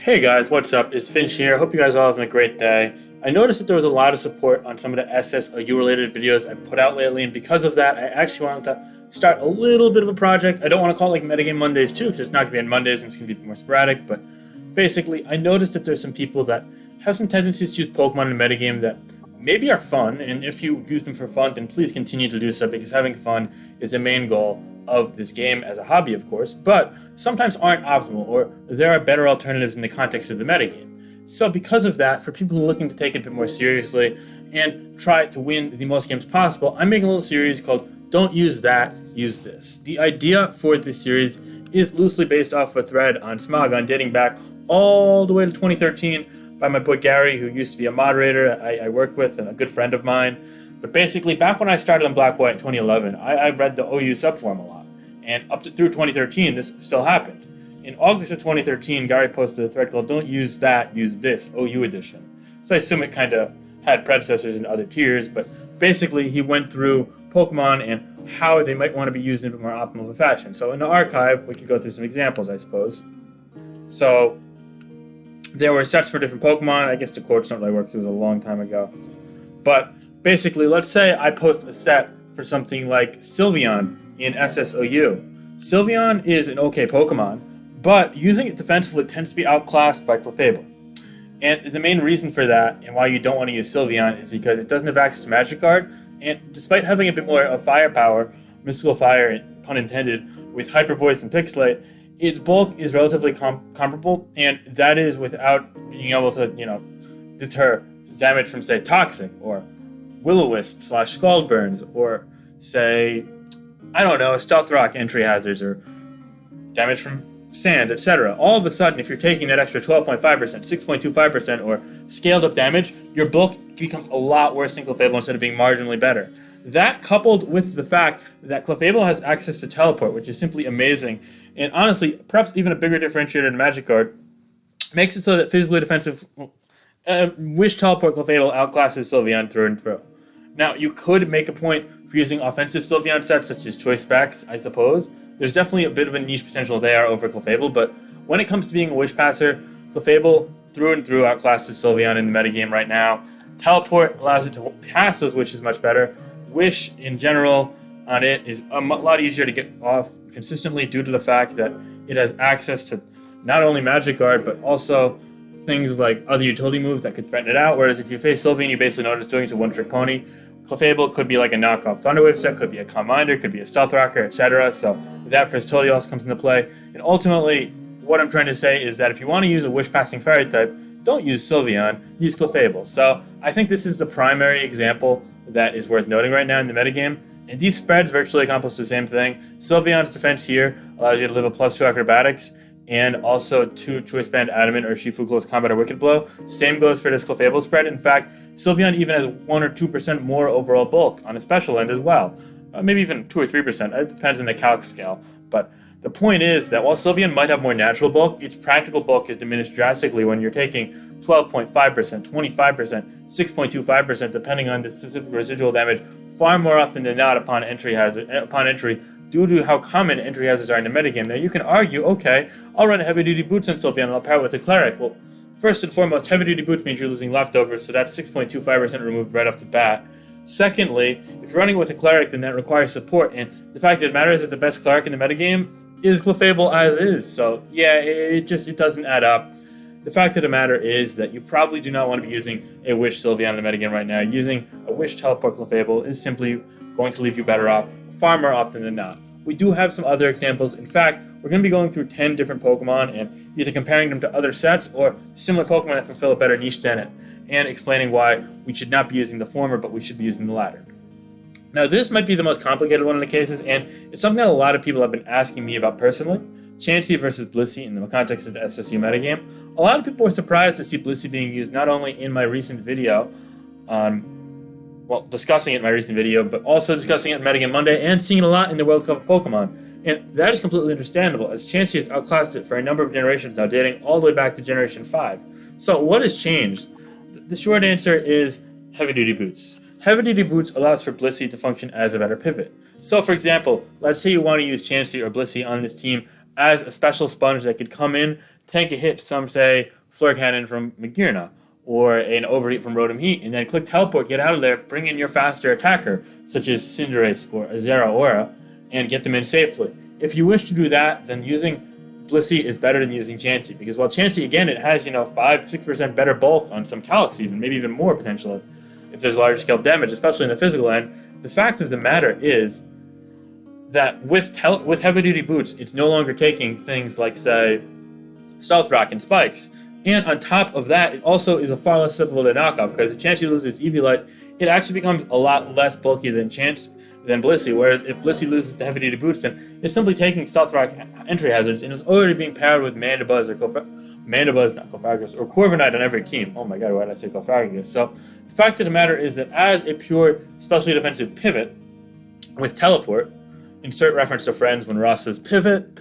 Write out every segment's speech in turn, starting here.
Hey guys, what's up? It's Finch here. Hope you guys are all having a great day. I noticed that there was a lot of support on some of the SSOU related videos I put out lately, and because of that, I actually wanted to start a little bit of a project. I don't want to call it like Metagame Mondays too, because it's not going to be on Mondays and it's going to be more sporadic, but basically, I noticed that there's some people that have some tendencies to use Pokemon in metagame that maybe are fun, and if you use them for fun, then please continue to do so, because having fun is the main goal of this game as a hobby, of course, but sometimes aren't optimal, or there are better alternatives in the context of the metagame. So because of that, for people who are looking to take it a bit more seriously and try to win the most games possible, I'm making a little series called Don't Use That, Use This. The idea for this series is loosely based off a thread on Smogon dating back all the way to 2013 by my boy Gary, who used to be a moderator I worked with and a good friend of mine. But basically, back when I started on Black White in 2011, I read the OU subforum a lot. And up to through 2013, this still happened. In August of 2013, Gary posted a thread called Don't Use That, Use This, OU edition. So I assume it kind of had predecessors in other tiers, but basically he went through Pokemon and how they might want to be used in a bit more optimal of a fashion. So in the archive, we could go through some examples, I suppose. So there were sets for different Pokemon. I guess the quotes don't really work, because it was a long time ago. But basically, let's say I post a set for something like Sylveon in SSOU. Sylveon is an okay Pokemon, but using it defensively tends to be outclassed by Clefable. And the main reason for that, and why you don't want to use Sylveon, is because it doesn't have access to Magic Guard, and despite having a bit more of firepower, Mystical Fire, pun intended, with Hyper Voice and Pixelate, its bulk is relatively comparable, and that is without being able to, deter damage from, say, Toxic, or Will-O-Wisp / Scaldburns, or, say, I don't know, Stealth Rock entry hazards, or damage from Sand, etc. All of a sudden, if you're taking that extra 12.5%, 6.25%, or scaled up damage, your bulk becomes a lot worse than Clefable instead of being marginally better. That, coupled with the fact that Clefable has access to Teleport, which is simply amazing, and honestly, perhaps even a bigger differentiator than Magic Guard, makes it so that physically defensive Wish Teleport Clefable outclasses Sylveon through and through. Now, you could make a point for using offensive Sylveon sets such as Choice Specs, I suppose. There's definitely a bit of a niche potential there over Clefable, but when it comes to being a Wish Passer, Clefable through and through outclasses Sylveon in the metagame right now. Teleport allows it to pass those wishes much better. Wish, in general, on it is a lot easier to get off consistently due to the fact that it has access to not only Magic Guard, but also things like other utility moves that could threaten it out, whereas if you face Sylveon, you basically know what it's doing. It's a one-trick pony. Clefable could be like a knockoff Thunderwave set, could be a Calm Minder, could be a Stealth Rocker, etc. So that versatility also comes into play. And ultimately, what I'm trying to say is that if you want to use a Wish-passing Fairy type, don't use Sylveon, use Clefable. So I think this is the primary example that is worth noting right now in the metagame. And these spreads virtually accomplish the same thing. Sylveon's defense here allows you to live a +2 acrobatics, and also 2 Choice Band Adamant or Shifu Close Combat or Wicked Blow. Same goes for this Clefable spread. In fact, Sylveon even has 1 or 2% more overall bulk on a special end as well. Maybe even 2 or 3%. It depends on the calc scale. But the point is that while Sylveon might have more natural bulk, its practical bulk is diminished drastically when you're taking 12.5%, 25%, 6.25%, depending on the specific residual damage, far more often than not upon entry due to how common entry hazards are in the metagame. Now you can argue, okay, I'll run heavy duty boots on Sylveon and I'll pair it with a cleric. Well, first and foremost, heavy duty boots means you're losing leftovers, so that's 6.25% removed right off the bat. Secondly, if you're running with a cleric, then that requires support, and the fact of the matter is that the best cleric in the metagame is Clefable as is. So yeah, it doesn't add up. The fact of the matter is that you probably do not want to be using a Wish Sylveon in the metagame right now. Using a Wish Teleport Clefable is simply going to leave you better off far more often than not. We do have some other examples. In fact, we're going to be going through 10 different Pokemon and either comparing them to other sets or similar Pokemon that fulfill a better niche than it, and explaining why we should not be using the former, but we should be using the latter. Now, this might be the most complicated one of the cases, and it's something that a lot of people have been asking me about personally. Chansey versus Blissey in the context of the SSU metagame. A lot of people were surprised to see Blissey being used not only in my recent video discussing it in my recent video, but also discussing it in Metagame Monday and seeing it a lot in the World Cup of Pokemon. And that is completely understandable, as Chansey has outclassed it for a number of generations now, dating all the way back to Generation 5. So what has changed? The short answer is heavy-duty boots. Heavy-duty boots allows for Blissey to function as a better pivot. So, for example, let's say you want to use Chansey or Blissey on this team as a special sponge that could come in, tank a hit, some say Floor Cannon from Magearna, or an Overheat from Rotom Heat, and then click Teleport, get out of there, bring in your faster attacker, such as Cinderace or Zeraora, and get them in safely. If you wish to do that, then using Blissey is better than using Chansey, because while Chansey, again, it has 5-6% better bulk on some calcs, even maybe even more potentially if there's larger scale damage, especially in the physical end. The fact of the matter is that with heavy duty boots, it's no longer taking things like, say, Stealth Rock and Spikes. And on top of that, it also is a far less susceptible to knockoff, because if Chansey loses its Eviolite, it actually becomes a lot less bulky than Blissey, whereas if Blissey loses to heavy duty boots, then it's simply taking Stealth Rock entry hazards and is already being paired with Mandibuzz or Corviknight on every team. Oh my god, why did I say Cofagrigus? So the fact of the matter is that as a pure specially defensive pivot with Teleport, insert reference to Friends when Ross says pivot,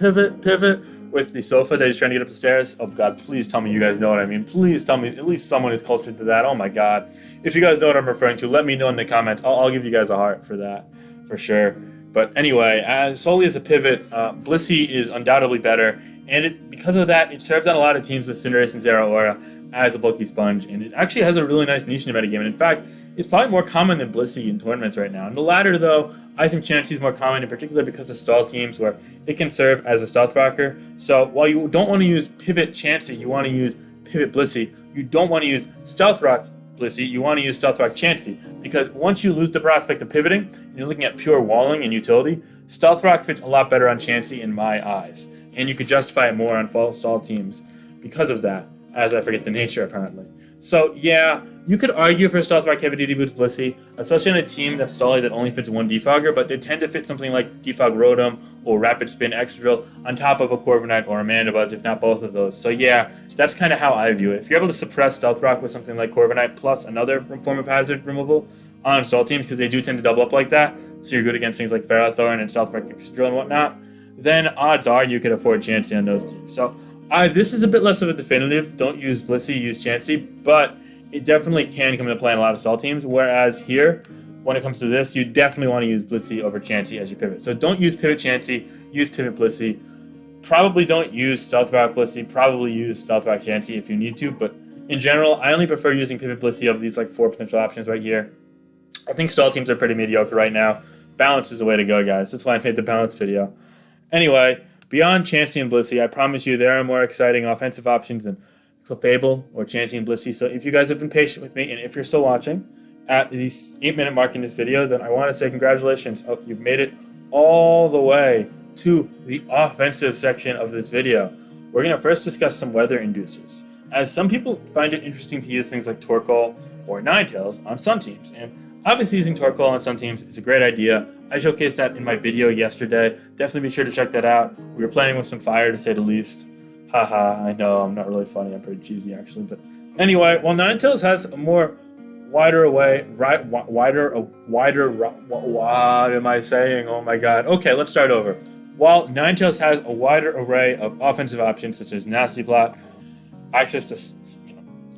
with the sofa that he's trying to get up the stairs. Oh god, please tell me you guys know what I mean. Please tell me at least someone is cultured to that. Oh my god. If you guys know what I'm referring to, let me know in the comments. I'll give you guys a heart for that, for sure. But anyway, solely as a pivot, Blissey is undoubtedly better, and because of that, it serves on a lot of teams with Cinderace and Zeraora as a bulky sponge, and it actually has a really nice niche in the metagame. And in fact, it's probably more common than Blissey in tournaments right now. And the latter, though, I think Chansey is more common, in particular because of stall teams where it can serve as a stealth rocker. So while you don't want to use pivot Chansey, you want to use pivot Blissey. You don't want to use stealth rock Blissey, you want to use Stealth Rock Chansey, because once you lose the prospect of pivoting, and you're looking at pure walling and utility, Stealth Rock fits a lot better on Chansey in my eyes, and you could justify it more on false stall teams because of that, as I forget the nature apparently. So yeah, you could argue for Stealth Rock Heavy Duty Boots Blissey, especially on a team that's stally that only fits one defogger, but they tend to fit something like Defog Rotom or Rapid Spin Extra Drill on top of a Corviknight or a Mandibuzz, if not both of those. So yeah, that's kind of how I view it. If you're able to suppress Stealth Rock with something like Corviknight plus another form of hazard removal on stall teams, because they do tend to double up like that, so you're good against things like Ferrothorn and Stealth Rock Extra Drill and whatnot, then odds are you could afford Chansey on those teams. So this is a bit less of a definitive, don't use Blissey, use Chansey, but it definitely can come into play in a lot of stall teams, whereas here, when it comes to this, you definitely want to use Blissey over Chansey as your pivot. So don't use pivot Chansey, use pivot Blissey. Probably don't use Stealth Rock Blissey, probably use Stealth Rock Chansey if you need to, but in general, I only prefer using pivot Blissey of these 4 potential options right here. I think stall teams are pretty mediocre right now. Balance is the way to go, guys. That's why I made the balance video. Anyway, beyond Chansey and Blissey, I promise you there are more exciting offensive options than Clefable or Chansey and Blissey. So if you guys have been patient with me, and if you're still watching at the 8-minute mark in this video, then I want to say congratulations. Oh, you've made it all the way to the offensive section of this video. We're going to first discuss some weather inducers, as some people find it interesting to use things like Torkoal or Ninetales on Sun teams. And obviously using Torkoal on Sun teams is a great idea. I showcased that in my video yesterday. Definitely be sure to check that out. We were playing with some fire, to say the least. Haha, I know, I'm not really funny. I'm pretty cheesy, actually. But anyway, while Ninetales has a more wider array, what am I saying? Oh my god. Okay, let's start over. While Ninetales has a wider array of offensive options, such as Nasty Plot, access to,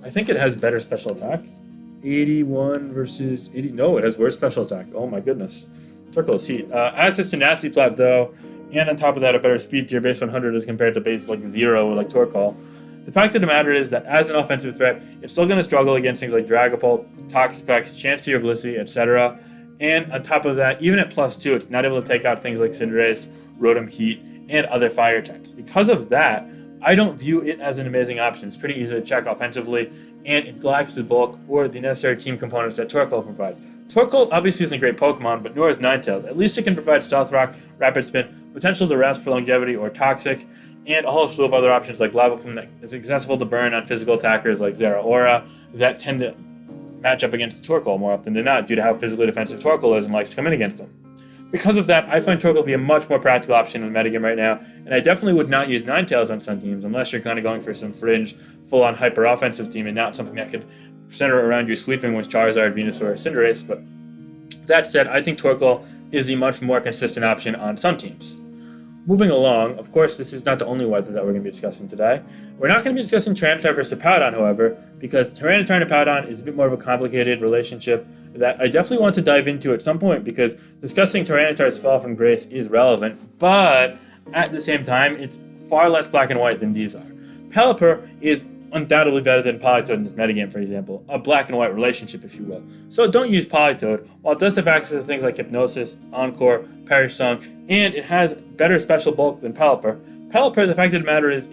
I think it has better special attack. 81 versus 80. No, it has worse special attack. Oh my goodness. Torkoal's heat. Access to Nasty Plot, though, and on top of that, a better speed tier base 100 as compared to base 0 like Torkoal. The fact of the matter is that as an offensive threat, it's still going to struggle against things like Dragapult, Toxapex, Chansey or Blissey, etc. And on top of that, even at +2, it's not able to take out things like Cinderace, Rotom Heat, and other fire types. Because of that, I don't view it as an amazing option. It's pretty easy to check offensively, and it lacks the bulk or the necessary team components that Torkoal provides. Torkoal obviously isn't a great Pokemon, but nor is Ninetales. At least it can provide Stealth Rock, Rapid Spin, potential to rest for longevity or Toxic, and a whole slew of other options like Lava Plume that is accessible to burn on physical attackers like Zeraora that tend to match up against Torkoal more often than not due to how physically defensive Torkoal is and likes to come in against them. Because of that, I find Torkoal to be a much more practical option in the metagame right now, and I definitely would not use Ninetales on some teams unless you're kind of going for some fringe, full-on hyper-offensive team and not something that could center around you sweeping with Charizard, Venusaur, or Cinderace. But that said, I think Torkoal is the much more consistent option on some teams. Moving along, of course, this is not the only weather that we're going to be discussing today. We're not going to be discussing Tyranitar versus Hippowdon, however, because Tyranitar and Hippowdon is a bit more of a complicated relationship that I definitely want to dive into at some point, because discussing Tyranitar's fall from grace is relevant, but at the same time, it's far less black and white than these are. Pelipper is undoubtedly better than Politoed in this metagame, for example, a black and white relationship, if you will. So don't use Politoed. While it does have access to things like Hypnosis, Encore, Perish Song, and it has better special bulk than Pelipper, the fact of the matter is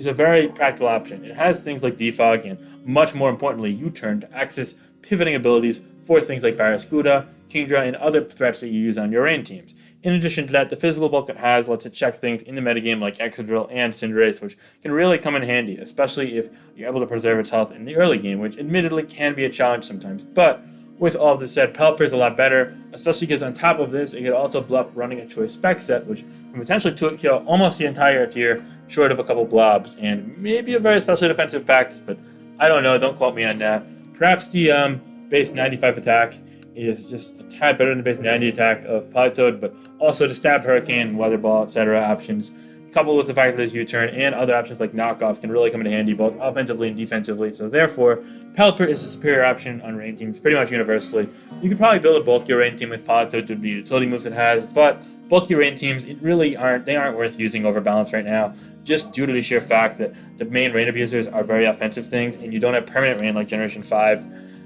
a very practical option. It has things like Defog and, much more importantly, U-Turn to access pivoting abilities for things like Barraskewda, Kingdra, and other threats that you use on your rain teams. In addition to that, the physical bulk it has lets it check things in the metagame like Excadrill and Cinderace, which can really come in handy, especially if you're able to preserve its health in the early game, which admittedly can be a challenge sometimes. But with all of this said, Pelipper is a lot better, especially because on top of this, it could also bluff running a choice spec set, which can potentially kill almost the entire tier, short of a couple blobs, and maybe a very specially defensive packs, but I don't know, don't quote me on that. Perhaps the base 95 attack is just a tad better than the base 90 attack of Politoed, but also to Stab, Hurricane, Weather Ball, etc. options, coupled with the fact that there's U-Turn and other options like Knockoff can really come in handy both offensively and defensively. So therefore, Pelipper is a superior option on rain teams pretty much universally. You could probably build a bulkier rain team with Politoed due to the utility moves it has, but bulkier rain teams aren't worth using over balance right now, just due to the sheer fact that the main rain abusers are very offensive things, and you don't have permanent rain like Generation 5.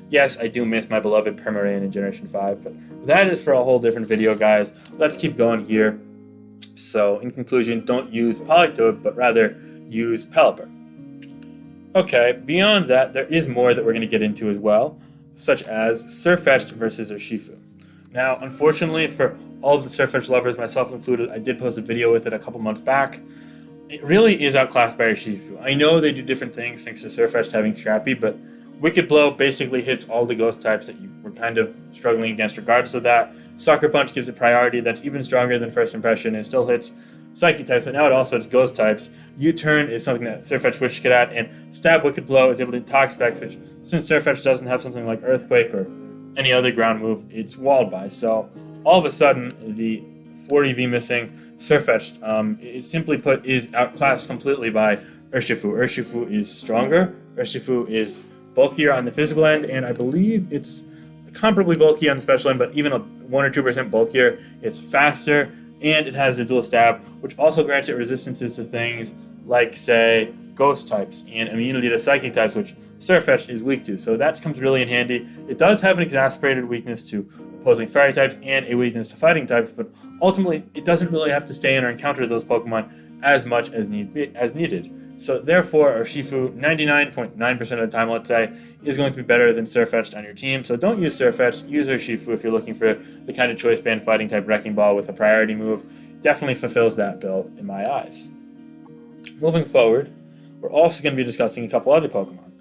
Yes, I do miss my beloved Permarain in Generation 5, but that is for a whole different video, guys. Let's keep going here. So, in conclusion, don't use Politoed, but rather use Pelipper. Okay, beyond that, there is more that we're going to get into as well, such as Surfetched versus Urshifu. Now, unfortunately, for all of the Surfetched lovers, myself included, I did post a video with it a couple months back. It really is outclassed by Urshifu. I know they do different things thanks to Surfetched having Scrappy, but Wicked Blow basically hits all the ghost types that you were kind of struggling against regardless of that. Sucker Punch gives it priority that's even stronger than First Impression and still hits Psychic types, but now it also hits ghost types. U-Turn is something that Surfetched wishes to get at, and Stab Wicked Blow is able to Talk Specs, which since Surfetched doesn't have something like Earthquake or any other ground move, it's walled by. So all of a sudden, the 40V missing Surfetched, it simply put, is outclassed completely by Urshifu. Urshifu is stronger. Urshifu is bulkier on the physical end, and I believe it's comparably bulky on the special end, but even a 1 or 2% bulkier. It's faster, and it has the dual stab, which also grants it resistances to things like, say, ghost types and immunity to psychic types, which Surfetched is weak to. So that comes really in handy. It does have an exacerbated weakness to opposing fairy types and a weakness to fighting types, but ultimately it doesn't really have to stay in or encounter those Pokemon as much as needed. So therefore, Urshifu, 99.9% of the time, let's say, is going to be better than Surfetched on your team. So don't use Surfetched, use Urshifu if you're looking for the kind of choice band fighting type Wrecking Ball with a priority move. Definitely fulfills that bill in my eyes. Moving forward, we're also going to be discussing a couple other Pokemon.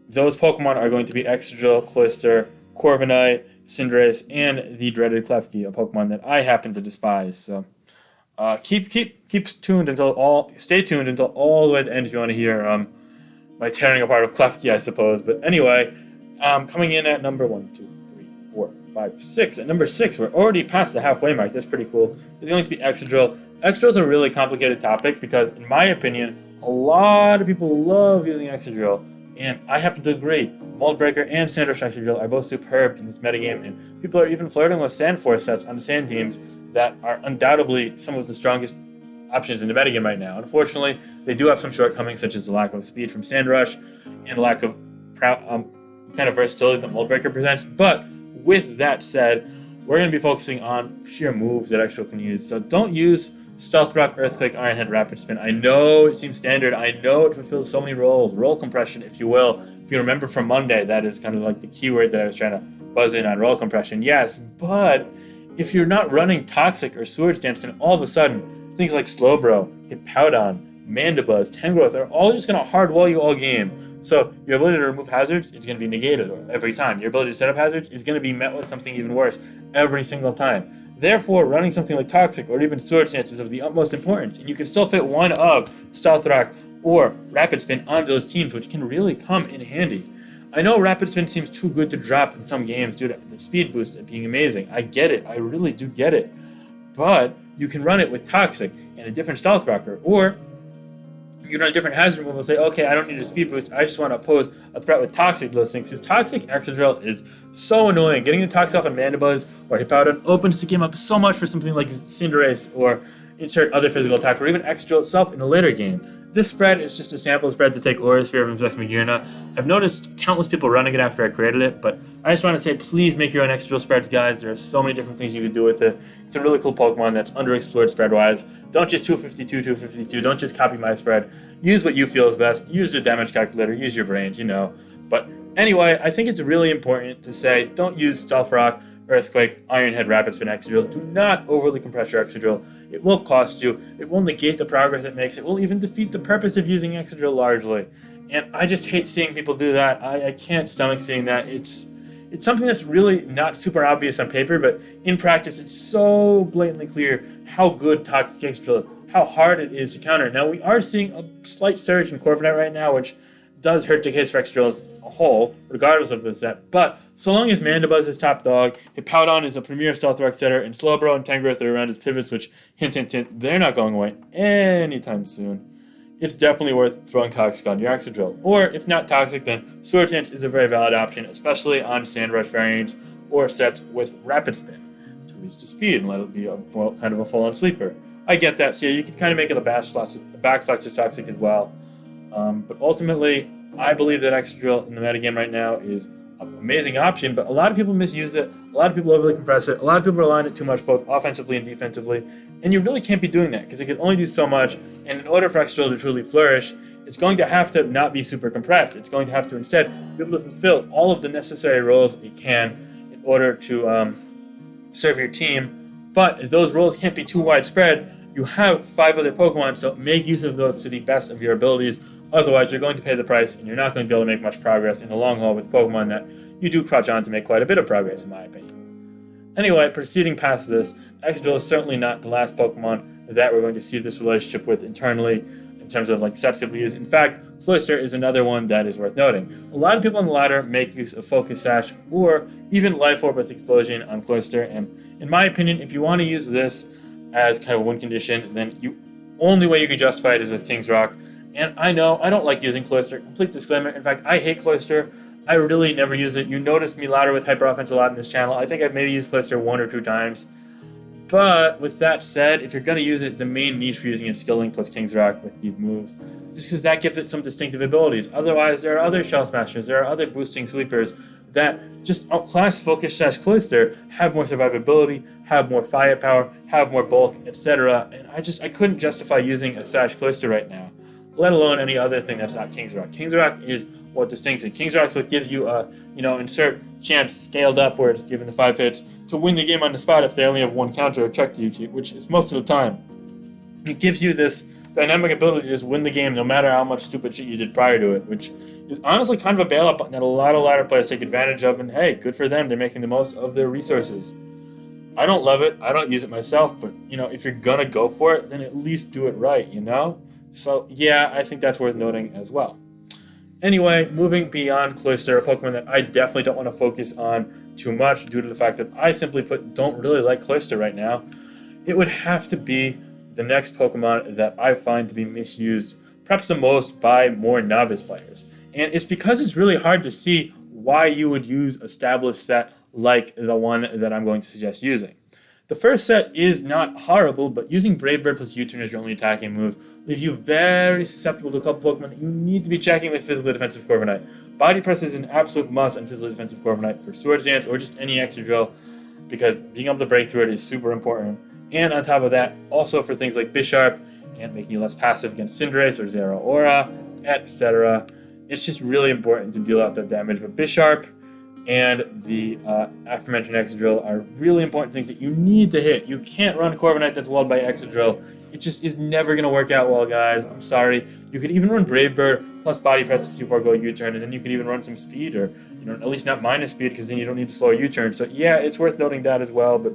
Those Pokemon are going to be Excadrill, Cloister, Corviknight, Cinderace, and the dreaded Klefki, a Pokemon that I happen to despise. So stay tuned until all the way to the end if you want to hear my tearing apart of Klefki, I suppose. But anyway, coming in at number 1, 2, 3, 4, 5, 6. At number 6, we're already past the halfway mark. That's pretty cool. It's going to be Excadrill. Excadrill is a really complicated topic because, in my opinion, a lot of people love using Excadrill, and I happen to agree. Moldbreaker and Sandrush Excadrill are both superb in this metagame, and people are even flirting with Sandforce sets on the Sand teams that are undoubtedly some of the strongest options in the metagame right now. Unfortunately, they do have some shortcomings, such as the lack of speed from Sandrush and lack of kind of versatility that Moldbreaker presents. But with that said, we're going to be focusing on sheer moves that Excadrill can use. So don't use Stealth Rock, Earthquake, Iron Head, Rapid Spin. I know it seems standard. I know it fulfills so many roles. Roll compression, if you will. If you remember from Monday, that is kind of like the keyword that I was trying to buzz in on, roll compression. Yes, but if you're not running Toxic or Sewage Dance, then all of a sudden, things like Slowbro, Hippowdon, Mandibuzz, Tangrowth are all just going to hard wall you all game. So your ability to remove hazards is going to be negated every time. Your ability to set up hazards is going to be met with something even worse every single time. Therefore, running something like Toxic or even Sewage Dance is of the utmost importance, and you can still fit one of Stealth Rock or Rapid Spin onto those teams, which can really come in handy. I know Rapid Spin seems too good to drop in some games due to the speed boost being amazing. I get it. I really do get it. But you can run it with Toxic and a different Stealth Rocker, or you can run a different hazard move and say, okay, I don't need a speed boost. I just want to oppose a threat with Toxic to those things. Because Toxic Excadrill is so annoying. Getting the Toxic off on Mandibuzz or Hippowdon opens the game up so much for something like Cinderace or insert other physical attack, or even X-Drill itself in a later game. This spread is just a sample spread to take Aura Sphere from Magirna. I've noticed countless people running it after I created it, but I just want to say, please make your own X-Drill spreads, guys. There are so many different things you can do with it. It's a really cool Pokemon that's underexplored spread-wise. Don't just 252. Don't just copy my spread. Use what you feel is best. Use your damage calculator. Use your brains, But anyway, I think it's really important to say, don't use Stealth Rock, Earthquake, Iron Head, Rapid Spin, X-Drill. Do not overly compress your X-Drill. It will cost you. It will negate the progress it makes. It will even defeat the purpose of using X-Drill largely. And I just hate seeing people do that. I can't stomach seeing that. It's something that's really not super obvious on paper, but in practice, it's so blatantly clear how good Toxic X-Drill is, how hard it is to counter. Now, we are seeing a slight surge in Corviknight right now, which does hurt the case for X-Drill as a whole, regardless of the set. But so long as Mandibuzz is top dog, Hippowdon is a premier Stealth Rock setter, and Slowbro and Tangrowth are around his pivots, which, hint, they're not going away anytime soon. It's definitely worth throwing Toxic on your X-Drill. Or, if not Toxic, then Swords Dance is a very valid option, especially on Sandrush variants or sets with Rapid Spin, to reach the speed and let it be kind of a full-on sleeper. I get that, so yeah, you can kind of make it a backslash to Toxic as well. But ultimately, I believe that X-Drill in the metagame right now is an amazing option, but a lot of people misuse it, a lot of people overly compress it, a lot of people rely on it too much, both offensively and defensively, and you really can't be doing that, because it can only do so much, and in order for X-Drill to truly flourish, it's going to have to not be super compressed. It's going to have to instead be able to fulfill all of the necessary roles it can in order to serve your team, but if those roles can't be too widespread, you have 5 other Pokemon, so make use of those to the best of your abilities. Otherwise, you're going to pay the price, and you're not going to be able to make much progress in the long haul with Pokemon that you do crouch on to make quite a bit of progress, in my opinion. Anyway, proceeding past this, X-Drill is certainly not the last Pokemon that we're going to see this relationship with internally in terms of sets people use. In fact, Cloister is another one that is worth noting. A lot of people on the ladder make use of Focus Sash or even Life Orb with Explosion on Cloister, and in my opinion, if you want to use this as kind of a win condition, then the only way you can justify it is with King's Rock. And I know, I don't like using Cloister. Complete disclaimer. In fact, I hate Cloister. I really never use it. You noticed me ladder with Hyper Offense a lot in this channel. I think I've maybe used Cloister 1 or 2 times. But with that said, if you're going to use it, the main niche for using it is Skill Link plus King's Rock with these moves. Just because that gives it some distinctive abilities. Otherwise, there are other Shell Smashers, there are other boosting sweepers that just outclass Focus Sash Cloister, have more survivability, have more firepower, have more bulk, etc. And I couldn't justify using a Sash Cloister right now, let alone any other thing that's not King's Rock. King's Rock is what distincts it. King's Rock is what gives you a, insert chance scaled up where it's given the 5 hits to win the game on the spot if they only have 1 counter or check to you, which is most of the time. It gives you this dynamic ability to just win the game no matter how much stupid shit you did prior to it, which is honestly kind of a bailout button that a lot of ladder players take advantage of, and hey, good for them. They're making the most of their resources. I don't love it. I don't use it myself, but, if you're gonna go for it, then at least do it right, So, yeah, I think that's worth noting as well. Anyway, moving beyond Cloister, a Pokemon that I definitely don't want to focus on too much due to the fact that I simply put don't really like Cloister right now, it would have to be the next Pokemon that I find to be misused perhaps the most by more novice players. And it's because it's really hard to see why you would use established set like the one that I'm going to suggest using. The first set is not horrible, but using Brave Bird plus U-Turn as your only attacking move leaves you very susceptible to a couple Pokemon that you need to be checking with Physically Defensive Corviknight. Body Press is an absolute must on Physically Defensive Corviknight for Swords Dance or just any extra drill, because being able to break through it is super important. And on top of that, also for things like Bisharp and making you less passive against Cinderace or Zeraora, etc. It's just really important to deal out that damage. But Bisharp and the aforementioned Excadrill are really important things that you need to hit. You can't run Corviknight that's walled by Excadrill. It just is never going to work out well, guys. I'm sorry. You could even run Brave Bird plus Body Press if you forego U-turn, and then you could even run some speed, or at least not minus speed, because then you don't need to slow U-turn. So yeah, it's worth noting that as well. But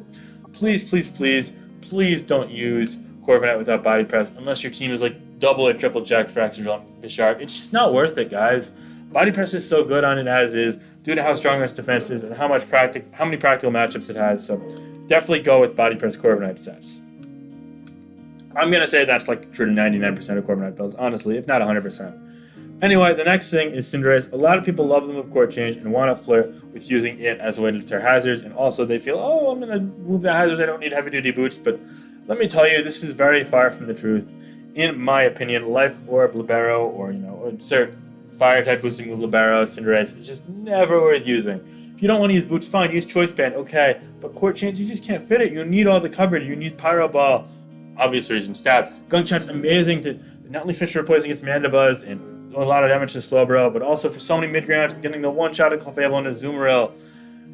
please, please, please, please don't use Corviknight without Body Press unless your team is like double or triple check for Excadrill and Bisharp. It's just not worth it, guys. Body Press is so good on it as is, due to how strong its defense is and how many practical matchups it has. So definitely go with Body Press Corviknight sets. I'm going to say that's like true to 99% of Corviknight builds, honestly, if not 100%. Anyway, the next thing is Cinderace. A lot of people love the move Court Change and want to flirt with using it as a way to deter hazards, and also they feel, oh, I'm going to move the hazards, I don't need heavy-duty boots, but Let me tell you, this is very far from the truth. In my opinion, Life Orb, Libero, or insert fire type boosting move Libero, Cinderace is just never worth using. If you don't want to use boots, fine, use Choice Band, okay. But Court Change, you just can't fit it. You need all the coverage. You need Pyro Ball, obvious reason, Stab. Gunk Shot's amazing to not only fish for poison against Mandibuzz and do a lot of damage to Slowbro, but also for so many mid-ground, getting the one-shot of Clefable into Azumarill.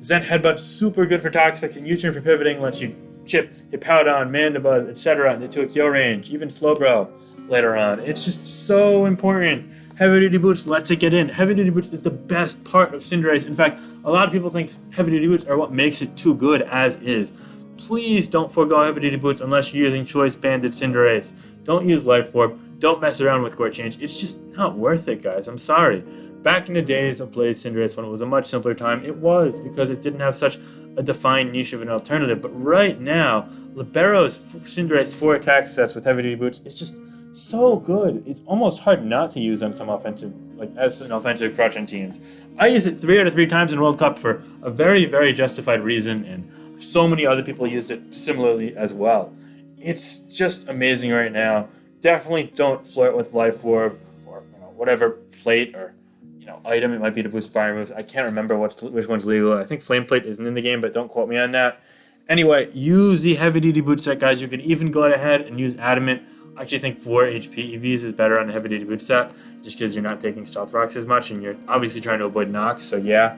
Zen Headbutt, super good for Toxapex, and U-Turn for pivoting, lets you chip your Powdon, Mandibuzz, etc. into a kill range, even Slowbro later on. It's just so important. Heavy Duty Boots lets it get in. Heavy Duty Boots is the best part of Cinderace. In fact, a lot of people think Heavy Duty Boots are what makes it too good as is. Please don't forego Heavy Duty Boots unless you're using Choice Banded Cinderace. Don't use Life Orb. Don't mess around with Court Change. It's just not worth it, guys. I'm sorry. Back in the days of Blaze Cinderace, when it was a much simpler time, it was, because it didn't have such a defined niche of an alternative. But right now, Libero's Cinderace 4 attack sets with Heavy Duty Boots is just so good. It's almost hard not to use on some offensive, as an offensive crutch on teams. I use it 3 out of 3 times in World Cup for a very, very justified reason, and so many other people use it similarly as well. It's just amazing right now. Definitely don't flirt with Life Orb or whatever plate or item it might be to boost fire moves. I can't remember which one's legal. I think Flame Plate isn't in the game, but don't quote me on that. Anyway, use the Heavy Duty Boot set, guys. You can even go ahead and use Adamant. I actually think 4 HP EVs is better on the Heavy Duty Boot set, just because you're not taking Stealth Rocks as much, and you're obviously trying to avoid knocks, so yeah.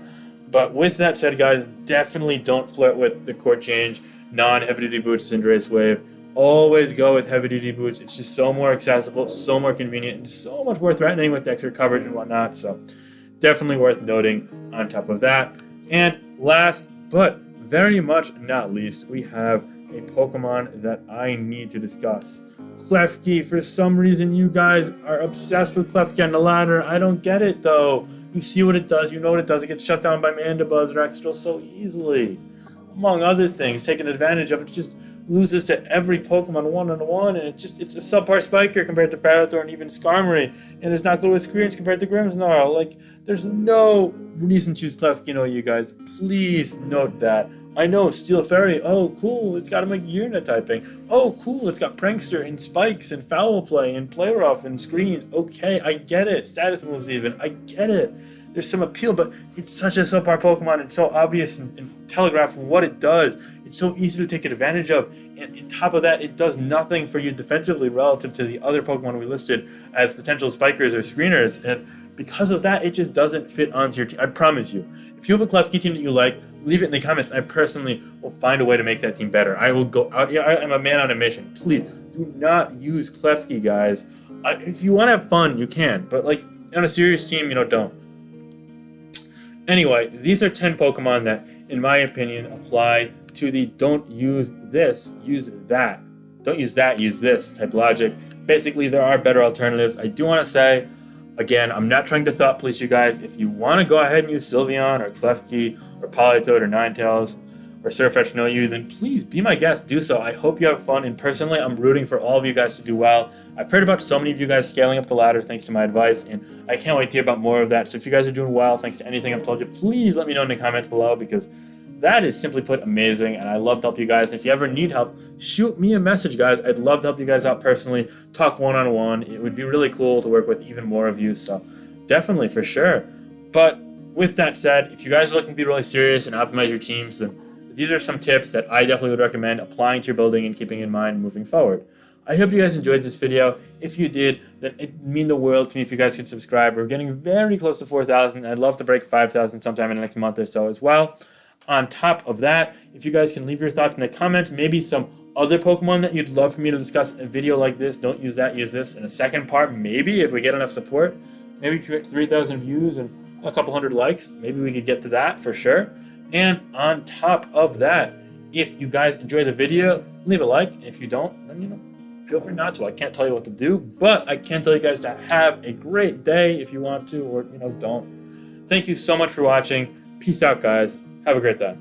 But with that said, guys, definitely don't flirt with the Court Change, non-Heavy Duty Boots Cinderace Wave. Always go with Heavy Duty Boots. It's just so more accessible, so more convenient, and so much more threatening with extra coverage and whatnot, so definitely worth noting on top of that. And last but very much not least, we have a Pokemon that I need to discuss. Klefki. For some reason, you guys are obsessed with Klefki on the ladder. I don't get it, though. You see what it does. You know what it does. It gets shut down by Mandibuzz or Extra so easily. Among other things, taking advantage of it, just loses to every Pokemon one-on-one, and it's a subpar Spiker compared to Ferrothorn and even Skarmory, and it's not good with Screens compared to Grimmsnarl. There's no reason to choose Klefki, you guys. Please note that. I know, Steel Fairy, oh cool, it's got a Unit typing. Oh cool, it's got Prankster and Spikes and Foul Play and Play Rough and Screens. Okay, I get it. Status moves even, I get it. There's some appeal, but it's such a subpar Pokemon. It's so obvious and telegraph what it does. It's so easy to take advantage of. And on top of that, it does nothing for you defensively relative to the other Pokemon we listed as potential spikers or screeners. And because of that, it just doesn't fit onto your team. I promise you. If you have a Klefki team that you like, leave it in the comments. I personally will find a way to make that team better. I will go out. Yeah, I'm a man on a mission. Please do not use Klefki, guys. If you want to have fun, you can. But on a serious team, don't. Anyway, these are 10 Pokemon that, in my opinion, apply to the don't use this, use that. Don't use that, use this type logic. Basically, there are better alternatives. I do want to say, again, I'm not trying to thought police you guys. If you want to go ahead and use Sylveon or Klefki or Politoed or Ninetales or Surfetch Know You, then please be my guest. Do so. I hope you have fun. And personally, I'm rooting for all of you guys to do well. I've heard about so many of you guys scaling up the ladder thanks to my advice, and I can't wait to hear about more of that. So if you guys are doing well, thanks to anything I've told you, please let me know in the comments below, because that is simply put amazing, and I love to help you guys. And if you ever need help, shoot me a message, guys. I'd love to help you guys out personally, talk one-on-one. It would be really cool to work with even more of you, so definitely, for sure. But with that said, if you guys are looking to be really serious and optimize your teams, then these are some tips that I definitely would recommend applying to your building and keeping in mind moving forward. I hope you guys enjoyed this video. If you did, then it'd mean the world to me if you guys could subscribe. We're getting very close to 4,000. I'd love to break 5,000 sometime in the next month or so as well. On top of that, if you guys can leave your thoughts in the comments, maybe some other Pokemon that you'd love for me to discuss in a video like this, don't use that, use this. In a second part, maybe if we get enough support, maybe if you get 3,000 views and a couple hundred likes, maybe we could get to that for sure. And on top of that, if you guys enjoy the video, leave a like. And if you don't, then feel free not to. I can't tell you what to do, but I can tell you guys to have a great day if you want to, or don't. Thank you so much for watching. Peace out, guys. Have a great day.